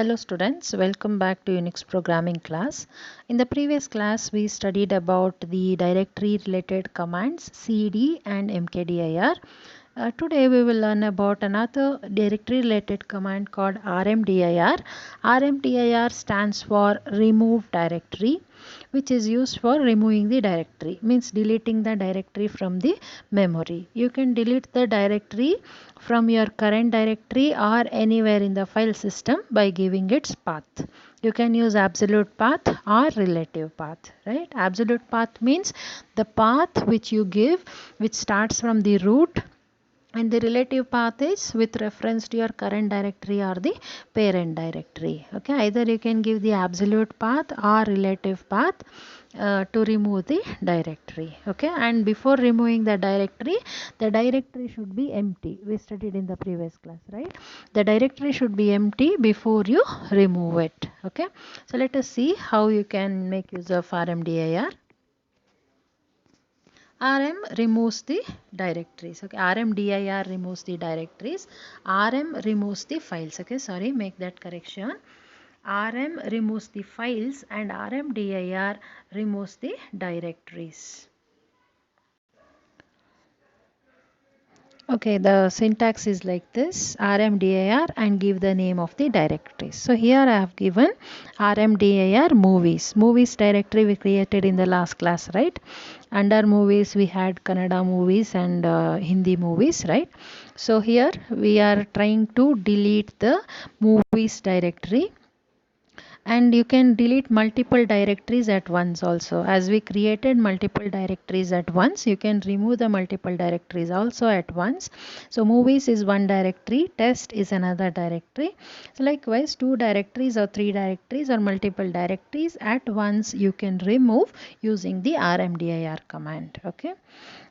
Hello students, welcome back to Unix programming class. In the previous class we studied about the directory related commands cd and mkdir. Today we will learn about another directory related command called rmdir. Rmdir stands for remove directory, which is used for removing the directory, means deleting the directory from the memory. You can delete the directory from your current directory or anywhere in the file system by giving its path. You can use absolute path or relative path, right? Absolute path means the path which you give, which starts from the root, and the relative path is with reference to your current directory or the parent directory. Okay, either you can give the absolute path or relative path to remove the directory. Okay, and before removing the directory should be empty. We studied in the previous class, right? The directory should be empty before you remove it. Okay, so let us see how you can make use of rmdir. RM removes the directories. Okay, rmdir removes the directories. RM removes the files. Okay, sorry, make that correction. RM removes the files and rmdir removes the directories. Okay, the syntax is like this: rmdir and give the name of the directories. So here I have given rmdir movies. Movies directory we created in the last class, right? Under movies we had Kannada movies and Hindi movies, right? So here we are trying to delete the movies directory, and you can delete multiple directories at once also. As we created multiple directories at once, you can remove the multiple directories also at once. So movies is one directory, test is another directory. So likewise, two directories or three directories or multiple directories at once you can remove using the rmdir command. Okay,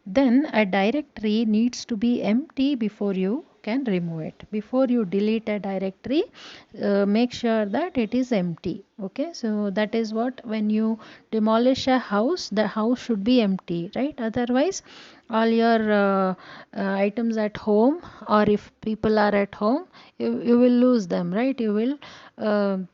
then a directory needs to be empty before you can remove it. Before you delete a directory, make sure that it is empty. Okay, so that is what, when you demolish a house, the house should be empty, right? Otherwise all your items at home, or if people are at home, you will lose them, right? You will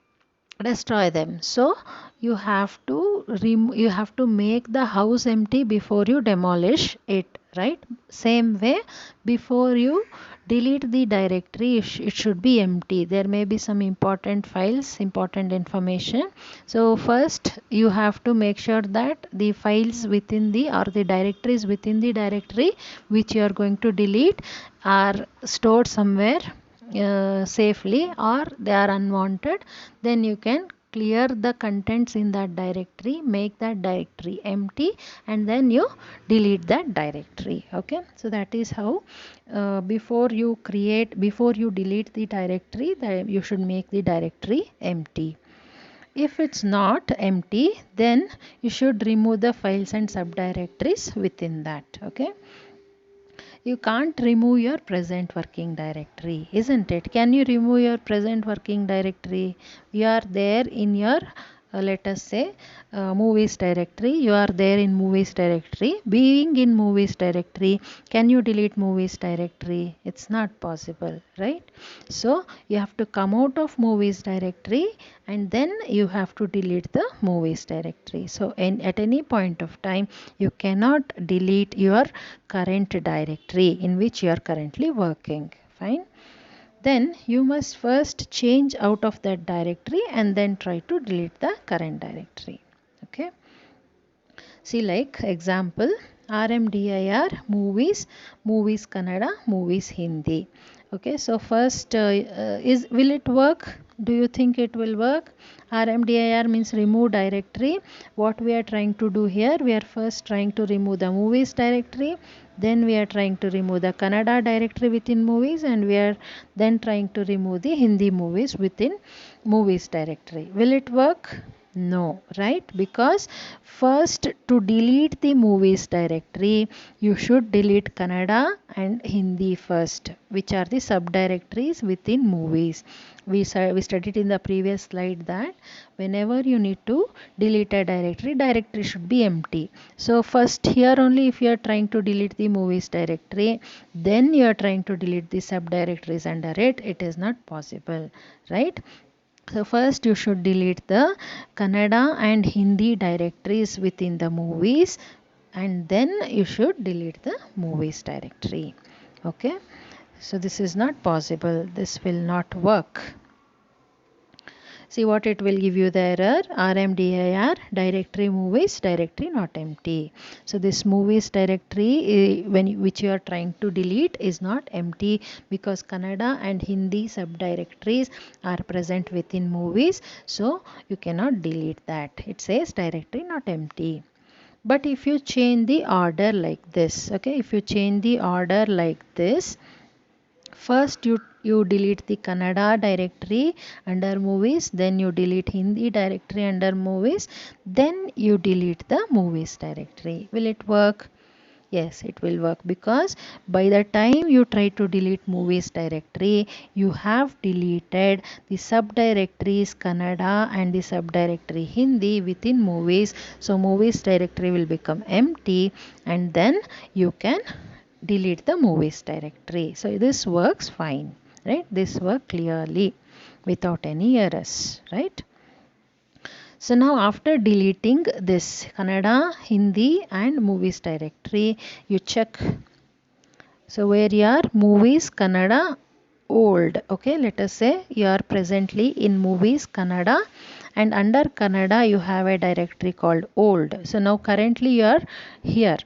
destroy them. So you have to make the house empty before you demolish it, right? Same way, before you delete the directory, it should be empty. There may be some important files, important information. So first you have to make sure that the files within the, or the directories within the directory which you are going to delete, are stored somewhere safely, or they are unwanted. Then you can clear the contents in that directory, make that directory empty, and then you delete that directory. Okay, so that is how before you delete the directory, you should make the directory empty. If it's not empty, then you should remove the files and subdirectories within that. Okay, you can't remove your present working directory, isn't it? Can you remove your present working directory? You are there in your let us say movies directory. You are there in movies directory. Being in movies directory, can you delete movies directory? It's not possible, right? So you have to come out of movies directory, and then you have to delete the movies directory. So at any point of time, you cannot delete your current directory in which you are currently working. Fine. Then you must first change out of that directory and then try to delete the current directory. Okay, see, like example, rmdir movies Kannada, movies Hindi. Okay, so first will it work? Do you think it will work? rmdir means remove directory. What we are trying to do here, we are first trying to remove the movies directory, then we are trying to remove the Kannada directory within movies, and we are then trying to remove the Hindi movies within movies directory. Will it work? No, right? Because first, to delete the movies directory, you should delete Kannada and Hindi first, which are the subdirectories within movies. We studied in the previous slide that whenever you need to delete a directory should be empty. So first, here only, if you are trying to delete the movies directory, then you are trying to delete the subdirectories under it, it is not possible, right? So first you should delete the Kannada and Hindi directories within the movies, and then you should delete the movies directory. Okay, so this is not possible, this will not work. See what it will give you the error, RMDIR directory movies directory not empty. So this movies directory which you are trying to delete is not empty, because Kannada and Hindi subdirectories are present within movies, so you cannot delete that. It says directory not empty. But if you change the order like this, okay, if you change the order like this, first you delete the Kannada directory under movies, then you delete Hindi directory under movies, then you delete the movies directory. Will it work? Yes, it will work, because by the time you try to delete movies directory, you have deleted the subdirectories Kannada and the subdirectory Hindi within movies. So movies directory will become empty, and then you can delete the movies directory. So this works fine, right? This works clearly without any errors, right? So now after deleting this Kannada, Hindi and movies directory, you check. So where you are movies Kannada old, okay, let us say you are presently in movies Kannada, and under Kannada you have a directory called old. So now currently you are here.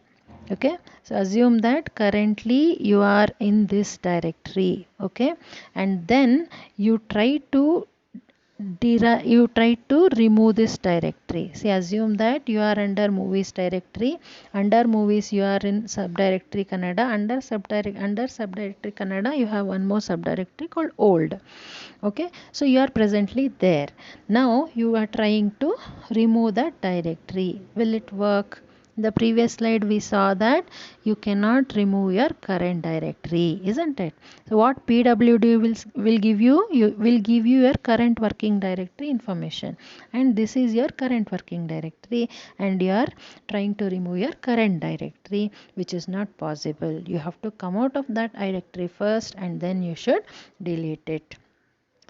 Okay, so assume that currently you are in this directory, okay, and then you try to remove this directory. See, assume that you are under movies directory, under movies you are in subdirectory Kannada, under subdirectory Kannada you have one more subdirectory called old. Okay, so you are presently there. Now you are trying to remove that directory. Will it work? The previous slide we saw that you cannot remove your current directory, isn't it? So what PWD will give you? You will give you your current working directory information, and this is your current working directory, and you are trying to remove your current directory, which is not possible. You have to come out of that directory first, and then you should delete it.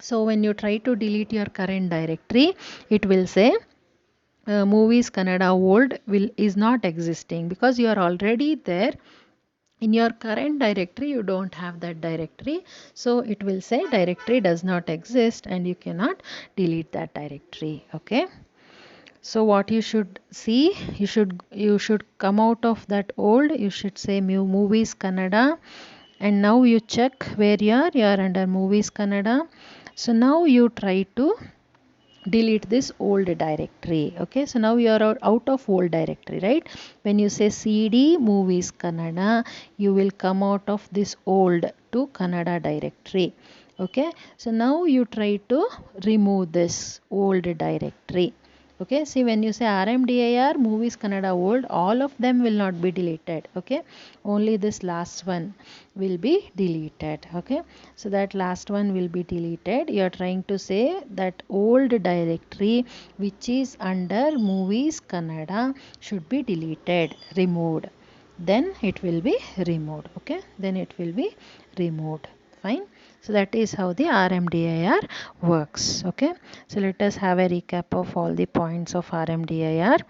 So when you try to delete your current directory, it will say movies Kannada old is not existing, because you are already there. In your current directory you don't have that directory, so it will say directory does not exist and you cannot delete that directory. Okay, so what you should see, you should come out of that old, you should say movies Kannada, and now you check where you are under movies Kannada. So now you try to delete this old directory. Okay, so now you are out of old directory, right? When you say CD movies Kannada, you will come out of this old to Kannada directory. Okay, so now you try to remove this old directory. Okay, see, when you say RMDIR movies Kannada old, all of them will not be deleted. Okay, only this last one will be deleted. Okay, so that last one will be deleted. You are trying to say that old directory which is under movies Kannada should be deleted, removed. Then it will be removed. Okay, then it will be removed. Fine. So that is how the RMDIR works. Okay, so let us have a recap of all the points of RMDIR.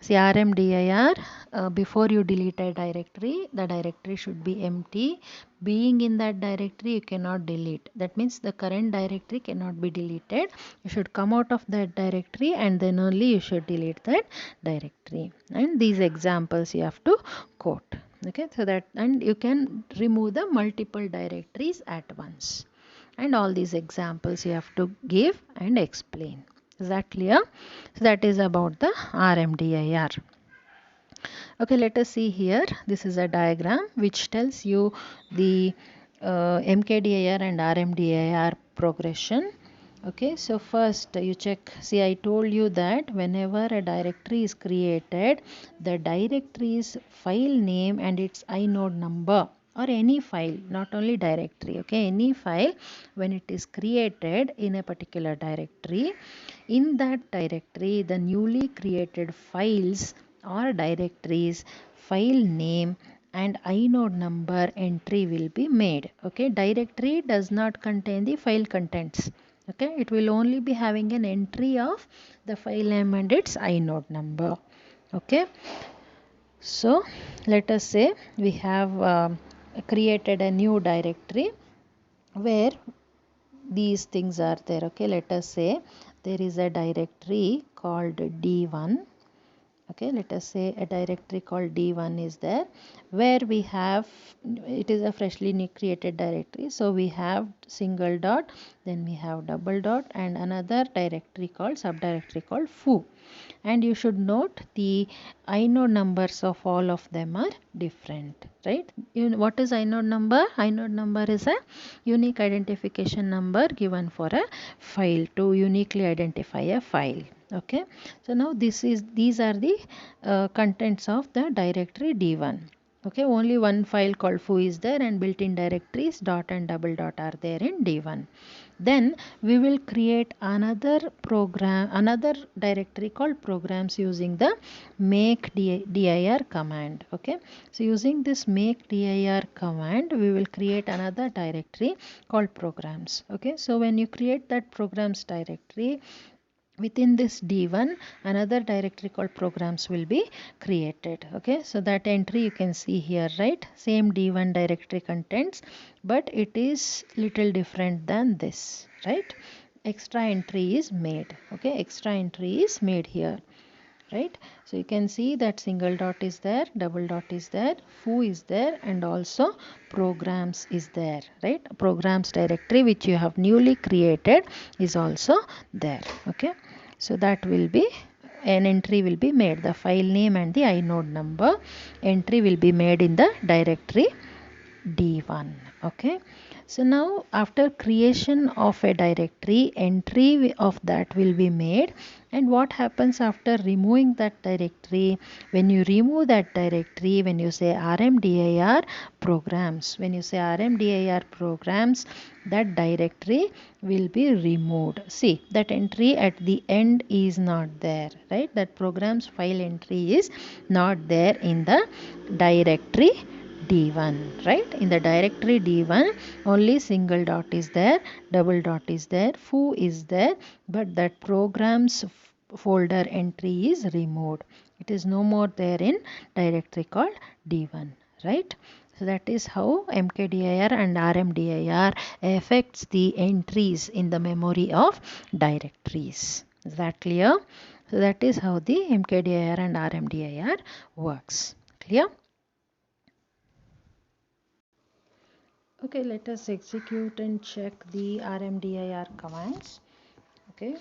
See, RMDIR, before you delete a directory, the directory should be empty. Being in that directory, you cannot delete. That means the current directory cannot be deleted. You should come out of that directory, and then only you should delete that directory. And these examples you have to quote. Okay, so that, and you can remove the multiple directories at once, and all these examples you have to give and explain. Is that clear? So that is about the RMDIR. Okay, let us see here. This is a diagram which tells you the MKDIR and RMDIR progression. Okay, so first you check. See, I told you that whenever a directory is created, the directory's file name and its inode number, or any file, not only directory, okay, any file, when it is created in a particular directory, in that directory the newly created files or directories file name and inode number entry will be made. Okay, directory does not contain the file contents. Okay, it will only be having an entry of the file name and its inode number. Okay, so let us say we have created a new directory where these things are there. Okay, let us say there is a directory called D1. Okay, let us say a directory called D1 is there, where we have, it is a freshly created directory, so we have single dot, then we have double dot, and another directory called subdirectory called foo. And you should note the inode numbers of all of them are different, right? What is inode number? Inode number is a unique identification number given for a file to uniquely identify a file. Okay, so now these are the contents of the directory D1. Okay, only one file called foo is there, and built-in directories dot and double dot are there in D1. Then we will create another directory called programs using the make dir command. Okay, so using this make dir command, we will create another directory called programs. Okay, so when you create that programs directory, within this D1 another directory called programs will be created. Okay, so that entry you can see here, right? Same D1 directory contents, but it is little different than this, right? Extra entry is made. Okay, extra entry is made here, right? So you can see that single dot is there, double dot is there, foo is there, and also programs is there, right? Programs directory which you have newly created is also there. Okay, so that will be an entry will be made, the file name and the inode number entry will be made in the directory D1. Okay, so now after creation of a directory, entry of that will be made. And what happens after removing that directory? When you remove that directory, when you say rmdir programs, when you say rmdir programs, that directory will be removed. See, that entry at the end is not there, right? That programs file entry is not there in the directory D1, right? In the directory D1 only single dot is there, double dot is there, foo is there, but that programs folder entry is removed. It is no more there in directory called D1, right? So that is how mkdir and rmdir affects the entries in the memory of directories. Is that clear? So that is how the mkdir and rmdir works. Clear? Okay, let us execute and check the rmdir commands. Okay,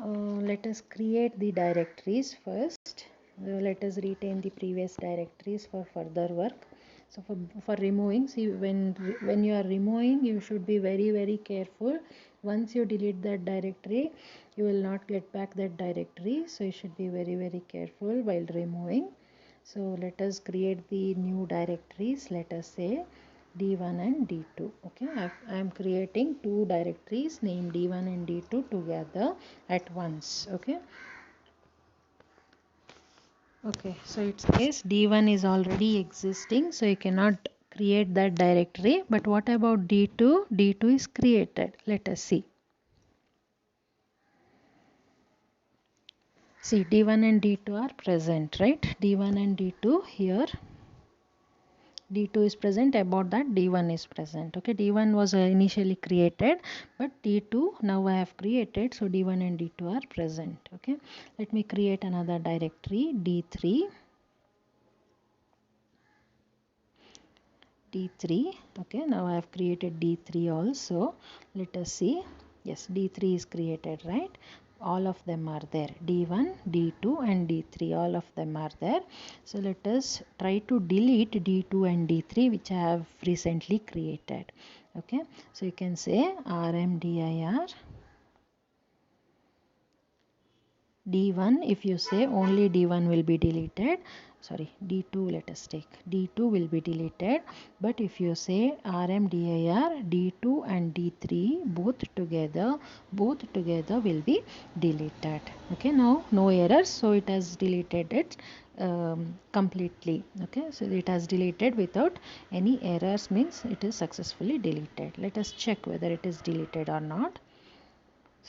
let us create the directories first. Let us retain the previous directories for further work. So for removing, see, when you are removing, you should be very careful. Once you delete that directory, you will not get back that directory, so you should be very careful while removing. So let us create the new directories. Let us say D1 and D2. Okay, I am creating two directories named D1 and D2 together at once. Okay, so it says D1 is already existing, so you cannot create that directory. But what about D2? D2 is created. Let us see. See, D1 and D2 are present, right? D1 and D2 here. D2 is present, about that D1 is present. Okay, D1 was initially created, but D2 now I have created, so D1 and D2 are present. Okay, let me create another directory, D3. D3. Okay, now I have created D3 also. Let us see. Yes, D3 is created, right? All of them are there, D1, D2 and D3, all of them are there. So let us try to delete D2 and D3 which I have recently created. Okay, so you can say rmdir D1. If you say only D1 will be deleted, sorry, D2, let us take D2 will be deleted, but if you say rmdir D2 and D3 both together will be deleted. Okay, now no errors, so it has deleted it completely. Okay, so it has deleted without any errors, means it is successfully deleted. Let us check whether it is deleted or not.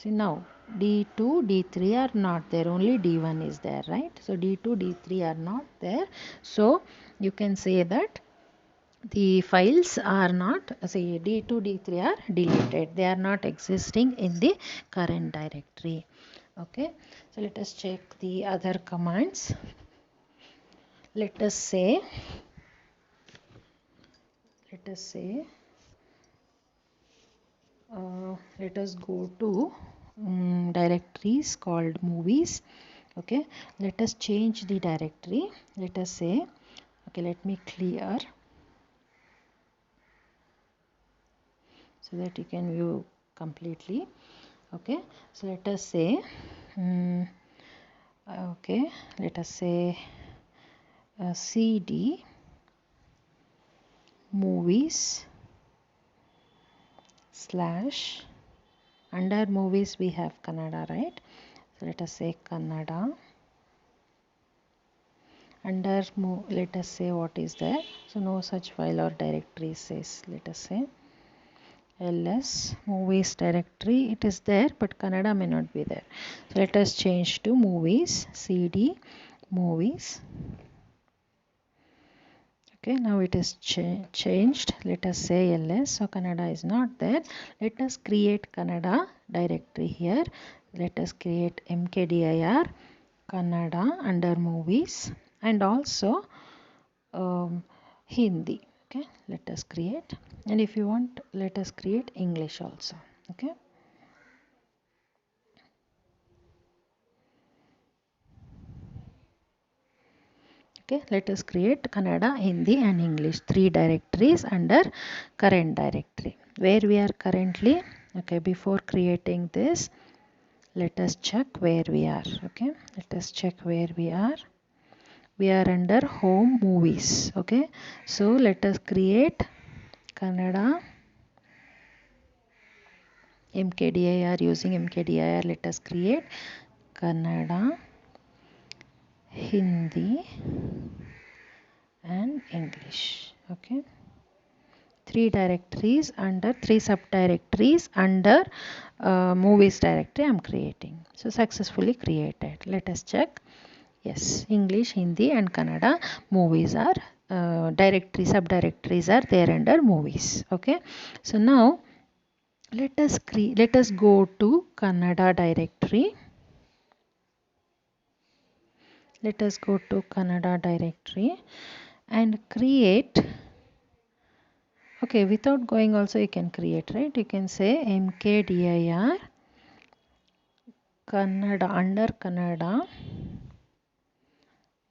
See now D2, D3 are not there, only D1 is there, right? So D2, D3 are not there. So you can say that the files are not, say D2, D3 are deleted. They are not existing in the current directory. Okay. So let us check the other commands. Let us say let us go to directories called movies. Okay, let us change the directory. Let us say, okay, let me clear so that you can view completely. Okay, so let us say okay, let us say cd movies slash, under movies we have Kannada, right? So let us say Kannada. Under let us say what is there. So no such file or directory says. Let us say ls movies directory, it is there but Kannada may not be there. So let us change to movies, cd movies. Okay, now it is changed. Let us say ls. So Kannada is not there. Let us create Kannada directory here. Let us create mkdir Kannada under movies, and also Hindi. Okay, let us create, and if you want, let us create English also. Okay. Okay, let us create Kannada, Hindi and English, 3 directories under current directory. Where we are currently, okay, before creating this, let us check where we are. Okay, let us check where we are. We are under home movies. Okay, so let us create Kannada mkdir, using mkdir. Let us create Kannada, Hindi and English. Okay, 3 directories under 3 subdirectories under movies directory I am creating. So successfully created. Let us check. Yes, English, Hindi and Kannada movies are subdirectories are there under movies. Okay, so now let us go to Kannada directory. Let us go to Kannada directory and create. Okay, without going also you can create, right? You can say mkdir Kannada, under Kannada,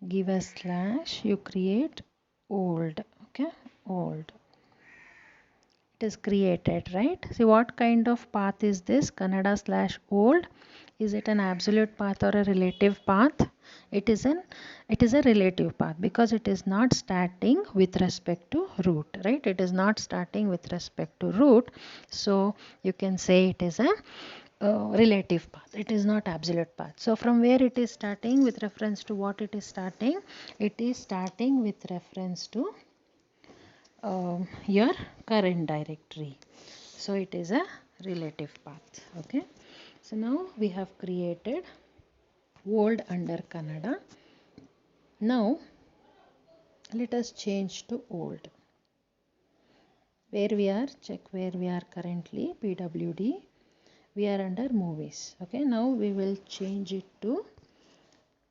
give a slash, you create old. Okay, old. It is created, right? See what kind of path is this? Kannada slash old. Is it an absolute path or a relative path? It is a relative path because it is not starting with respect to root, right? It is not starting with respect to root. So you can say it is a relative path. It is not absolute path. So from where it is starting, with reference to what it is starting? It is starting with reference to your current directory. So it is a relative path. Okay, so now we have created old under Kannada. Now let us change to old. Where we are, check where we are currently. PWD, we are under movies. Okay, now we will change it to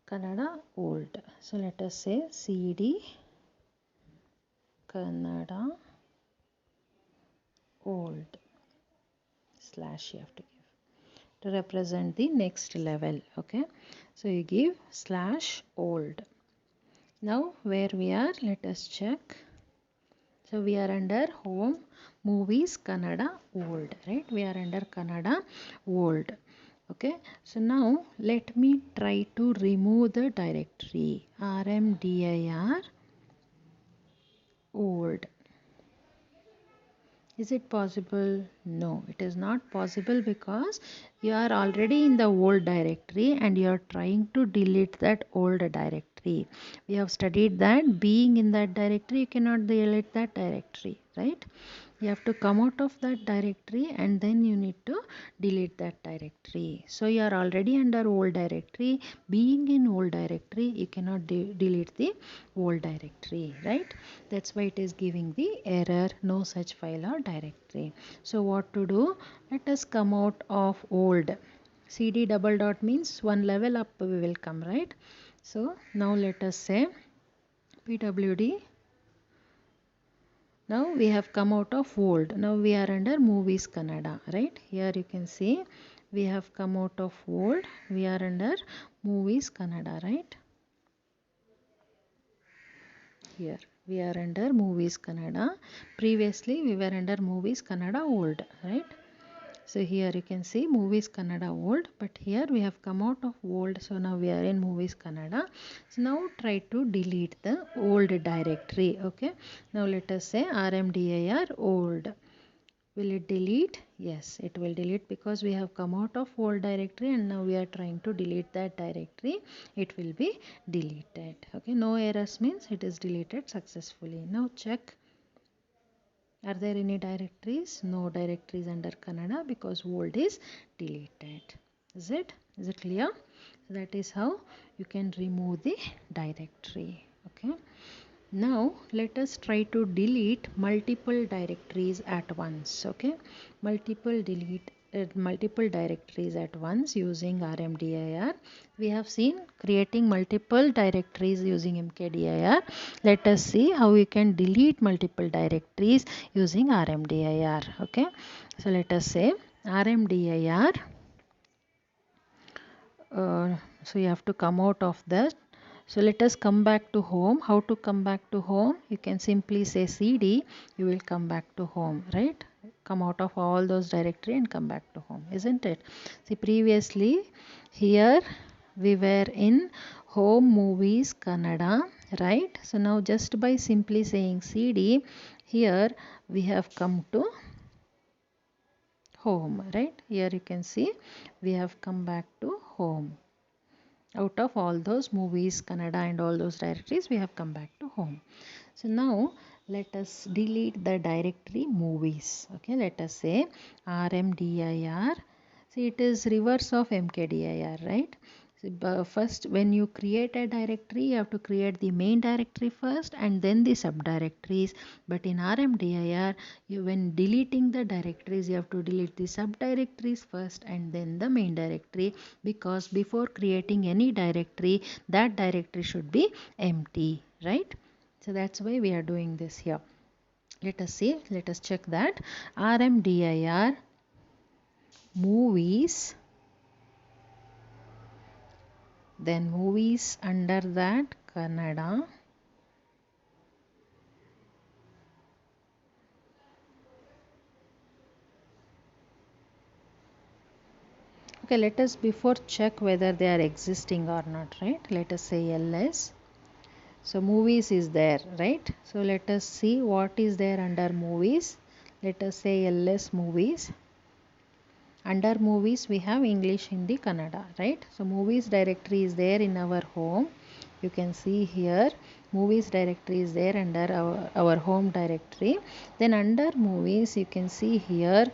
Kannada old. So let us say cd Kannada old slash, you have to give to represent the next level. Okay, so you give slash old. Now where we are, let us check. So we are under home movies Kannada old, right? We are under Kannada old. Okay, so now let me try to remove the directory rmdir old. Is it possible? No, it is not possible because you are already in the old directory and you are trying to delete that old directory. We have studied that being in that directory, you cannot delete that directory, right? You have to come out of that directory and then you need to delete that directory. So you are already under old directory. Being in old directory, you cannot delete the old directory, right? That's why it is giving the error, no such file or directory. So what to do? Let us come out of old. CD double dot means one level up we will come, right? So now let us say pwd. Now we have come out of old. Now we are under Movies Kannada, right? Here you can see we have come out of old. We are under Movies Kannada, right? Here we are under Movies Kannada. Previously we were under Movies Kannada old, right? So here you can see Movies Kannada old, but here we have come out of old, so now we are in Movies Kannada. So now try to delete the old directory. Okay, now let us say rmdir old. Will it delete? Yes, it will delete because we have come out of old directory and now we are trying to delete that directory. It will be deleted. Okay, no errors means it is deleted successfully. Now check. Are there any directories? No directories under Kannada because old is deleted. Is it? Is it clear? That is how you can remove the directory. Okay. Now let us try to delete multiple directories at once. Okay. Multiple directories at once using rmdir. We have seen creating multiple directories using mkdir. Let us see how we can delete multiple directories using rmdir. Okay, so let us say rmdir. So you have to come out of that. So let us come back to home. How to come back to home? You can simply say cd. You will come back to home, right? Come out of all those directory and come back to home, isn't it? See, previously here we were in home movies Kannada, right? So now just by simply saying cd, here we have come to home, right? Here you can see we have come back to home. Out of all those movies Kannada and all those directories, we have come back to home. So now let us delete the directory movies. Okay, let us say rmdir. See, it is reverse of mkdir, right? So, first, when you create a directory, you have to create the main directory first and then the subdirectories. But in rmdir, when deleting the directories, you have to delete the subdirectories first and then the main directory, because before creating any directory, that directory should be empty, right? So that's why we are doing this here. Let us see, let us check that. rmdir movies, then movies under that Kannada, okay, let us before check whether they are existing or not, right? Let us say ls. So movies is there, right? So let us see what is there under movies. Let us say ls movies. Under movies we have English, Hindi, Kannada, right? So movies directory is there in our home. You can see here movies directory is there under our home directory. Then under movies you can see here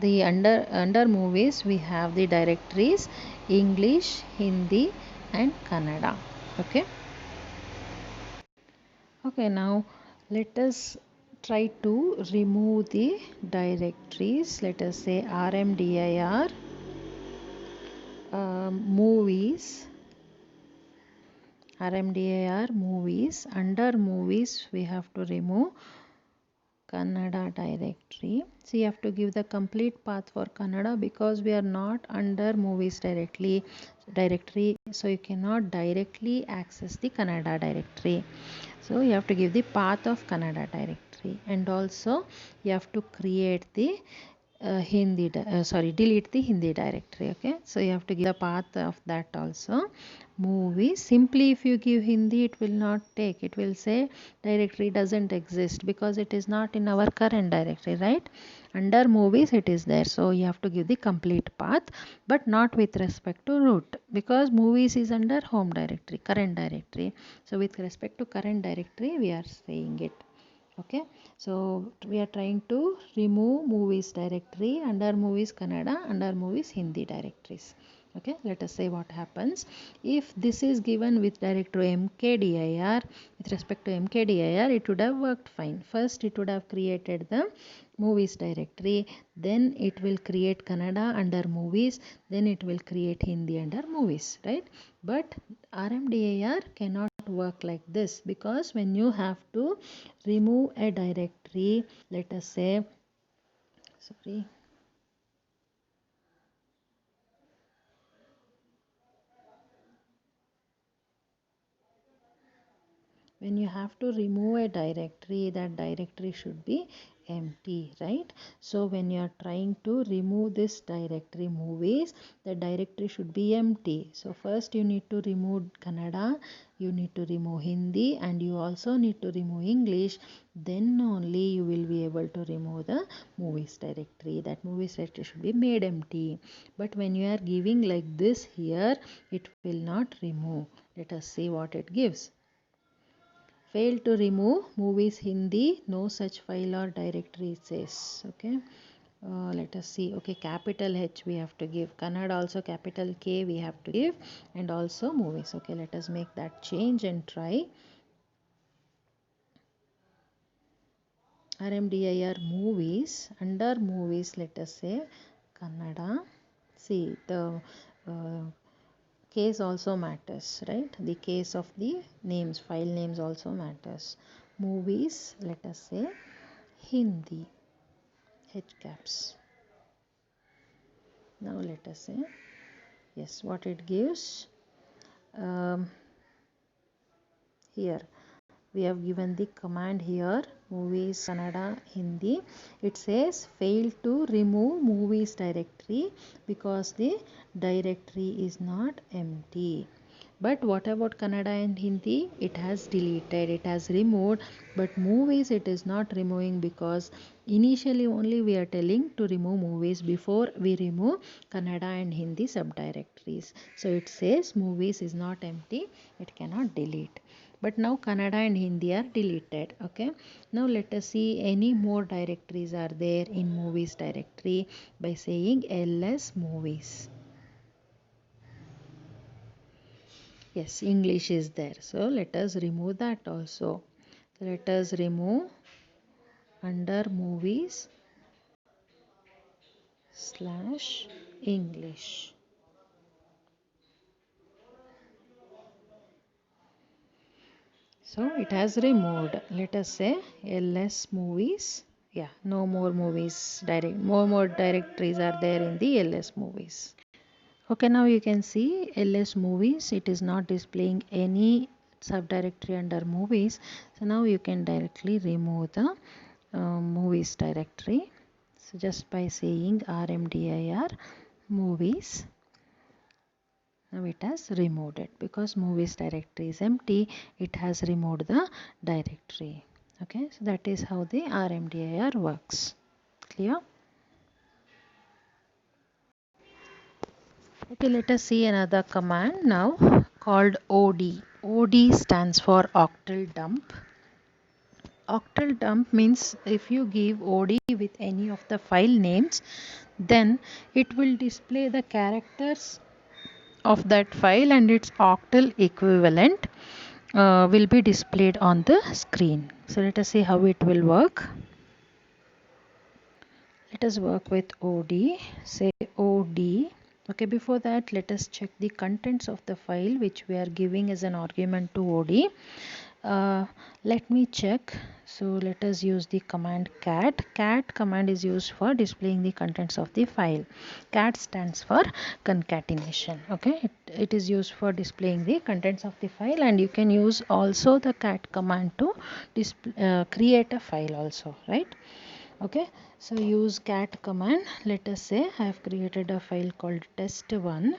the under movies we have the directories English, Hindi and Kannada. Okay. Okay, now let us try to remove the directories. Let us say rmdir movies, rmdir movies. Under movies we have to remove Kannada directory. So you have to give the complete path for Kannada because we are not under movies directly directory, so you cannot directly access the Kannada directory. So you have to give the path of Kannada directory, and also you have to create the delete the Hindi directory. Okay, so you have to give the path of that also. Movies, simply if you give Hindi, it will not take. It will say directory doesn't exist because it is not in our current directory, right? Under movies it is there, so you have to give the complete path, but not with respect to root, because movies is under home directory, current directory. So with respect to current directory we are saying it. Okay, so we are trying to remove movies directory under movies Kannada, under movies Hindi directories. Okay, let us say what happens if this is given with directory mkdir. With respect to mkdir, it would have worked fine. First it would have created the movies directory, then it will create Kannada under movies, then it will create Hindi under movies, right? But RMDIR cannot work like this, because when you have to remove a directory, let us say, sorry, when you have to remove a directory, that directory should be empty, right? So when you are trying to remove this directory movies, the directory should be empty. So first you need to remove Kannada, you need to remove Hindi, and you also need to remove English. Then only you will be able to remove the movies directory. That movies directory should be made empty. But when you are giving like this here, it will not remove. Let us see what it gives. Failed to remove movies Hindi, no such file or directory, it says. Okay, let us see. Okay, capital H we have to give, Kannada also capital K we have to give, and also movies. Okay, let us make that change and try. RMDIR movies, under movies let us say Kannada. See, the case also matters, right? The case of the names, file names also matters. Movies, let us say Hindi, H caps. Now let us say, yes, what it gives. Here we have given the command here, movies Kannada Hindi. It says fail to remove movies directory because the directory is not empty. But what about Kannada and Hindi? It has deleted, it has removed, but movies it is not removing, because initially only we are telling to remove movies before we remove Kannada and Hindi subdirectories. So it says movies is not empty, it cannot delete. But now Kannada and Hindi are deleted. Okay, now let us see any more directories are there in movies directory by saying ls movies. Yes, English is there, so let us remove that also. So let us remove under movies / English. So it has removed. Let us say ls movies. Yeah, no more movies direct. More directories are there in the ls movies. Okay, now you can see ls movies. It is not displaying any subdirectory under movies. So now you can directly remove the movies directory. So just by saying rmdir movies. Now it has removed it, because movies directory is empty, it has removed the directory. Okay, so that is how the RMDIR works. Clear? Okay, let us see another command now called OD. OD stands for octal dump. Octal dump means if you give OD with any of the file names, then it will display the characters of that file and its octal equivalent will be displayed on the screen. So let us see how it will work. Let us work with OD. Say OD. Okay, before that let us check the contents of the file which we are giving as an argument to OD. Let me check. So let us use the command cat. Cat command is used for displaying the contents of the file. Cat stands for concatenation. Okay, it is used for displaying the contents of the file, and you can use also the cat command to create a file also, right? Okay, so use cat command. Let us say I have created a file called test1.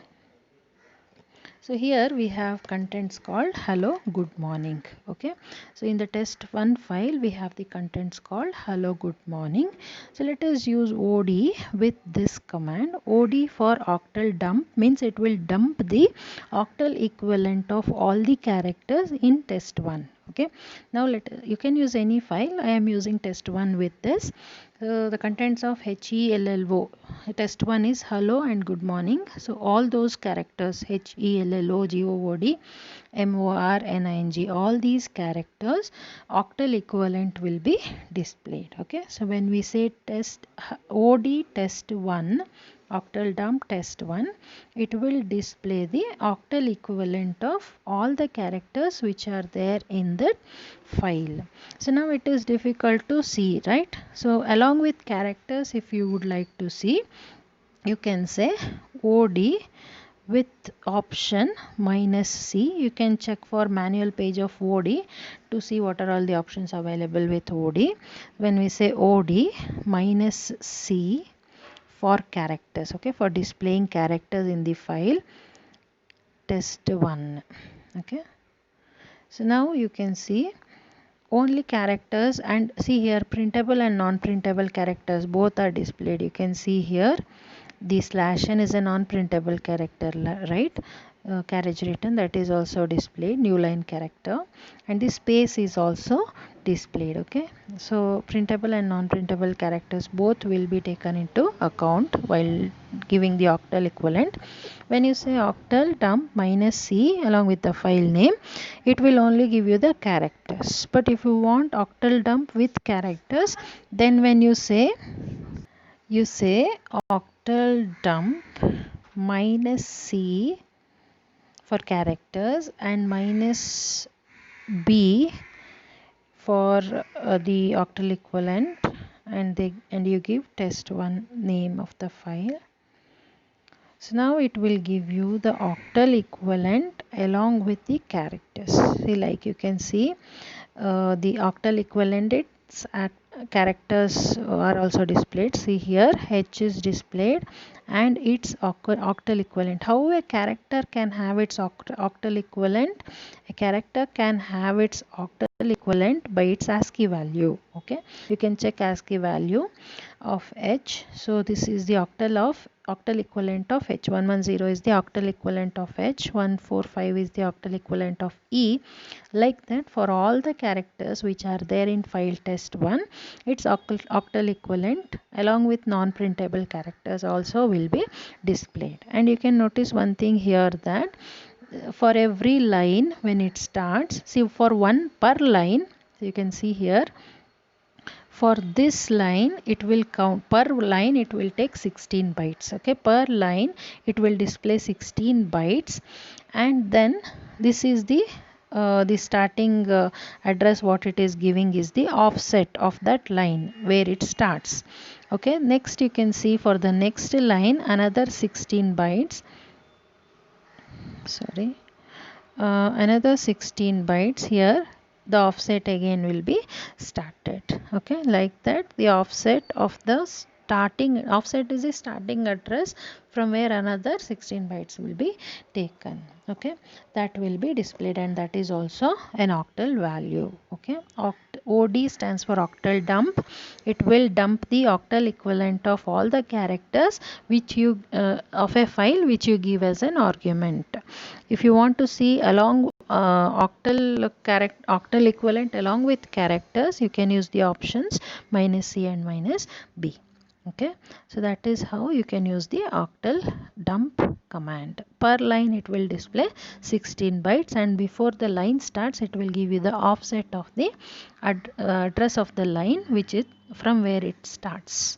So here we have contents called hello good morning. Okay, so in the test1 file we have the contents called hello good morning. So let us use OD with this command. OD for octal dump means it will dump the octal equivalent of all the characters in test1. Okay, now you can use any file. I am using test1 with this. The contents of HELLO, test1 is hello and good morning. So all those characters HELLO, GOOD, MORNING, all these characters octal equivalent will be displayed. Okay, so when we say test OD test1 octal dump test1, it will display the octal equivalent of all the characters which are there in that file. So now it is difficult to see, right? So along with characters, if you would like to see, you can say OD with option -C. You can check for manual page of OD to see what are all the options available with OD. When we say OD -C for characters, okay, for displaying characters in the file test1. Okay, so now you can see only characters, and see here printable and non-printable characters both are displayed. You can see here the /n is a non-printable character, right? Carriage written, that is also displayed, new line character, and the space is also displayed. Okay, so printable and non-printable characters both will be taken into account while giving the octal equivalent. When you say octal dump -C along with the file name, it will only give you the characters. But if you want octal dump with characters, then when you say octal dump -C for characters and -B for the octal equivalent, and you give test1 name of the file. So now it will give you the octal equivalent along with the characters. See, like you can see the octal equivalent, its characters are also displayed. See here H is displayed and its octal equivalent. How a character can have its octal equivalent? A character can have its octal equivalent by its ASCII value. Okay, you can check ASCII value of H. So this is the octal equivalent of H. 110 is the octal equivalent of H. 145 is the octal equivalent of E. Like that, for all the characters which are there in file test1, its octal equivalent along with non-printable characters also will be displayed. And you can notice one thing here, that for every line when it starts, see, for one per line, so you can see here, for this line it will count, per line it will take 16 bytes. Okay, per line it will display 16 bytes, and then this is the starting address. What it is giving is the offset of that line where it starts. Okay, next you can see for the next line another 16 bytes, sorry, another 16 bytes. Here the offset again will be started. Okay, like that, the offset of the starting offset is a starting address from where another 16 bytes will be taken. Okay, that will be displayed, and that is also an octal value. Okay, OD stands for octal dump. It will dump the octal equivalent of all the characters which you of a file which you give as an argument. If you want to see along octal equivalent along with characters, you can use the options -C and -B. Okay, so that is how you can use the octal dump command. Per line it will display 16 bytes, and before the line starts it will give you the offset of the address of the line which is from where it starts.